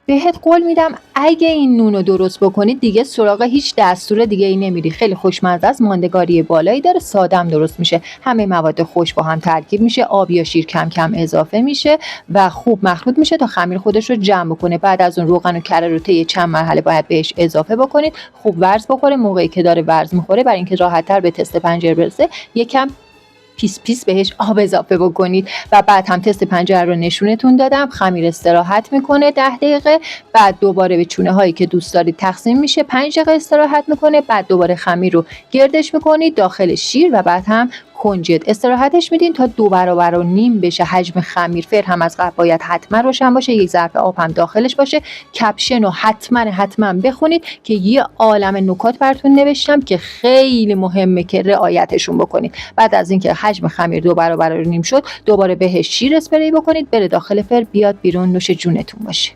بهت قول میدم اگه این نون رو درست بکنید دیگه سراغ هیچ دستور دیگه ای نمیری. خیلی خوشمزه است، ماندگاری بالایی داره، ساده‌ام درست میشه. همه مواد خوش با هم ترکیب میشه، آب یا شیر کم کم اضافه میشه و خوب مخلوط میشه تا خمیر خودش رو جمع بکنه. بعد از اون روغن و کره رو طی چند مرحله باید بهش اضافه بکنید. خوب ورز بخوره. موقعی که داره ورز میخوره برای اینکه راحت‌تر به تست پنجره برسه یکم پیس پیس بهش آب اضافه بکنید و بعد هم تست پنجره رو نشونتون دادم. خمیر استراحت میکنه 10 دقیقه، بعد دوباره به چونه هایی که دوست دارید تقسیم میشه، 5 دقیقه استراحت میکنه، بعد دوباره خمیر رو گردش میکنید داخل شیر و بعد هم کنجد استراحتش میدین تا 2.5 برابر بشه حجم خمیر. فر هم از قبل باید حتما روشن باشه، یک ظرف آب هم داخلش باشه. کپشن رو حتما بخونید که یه عالم نکات براتون نوشتم که خیلی مهمه که رعایتشون بکنید. بعد از اینکه حجم خمیر 2.5 برابر شد دوباره بهش شیر اسپری بکنید، بره داخل فر، بیاد بیرون، نوش جونتون باشه.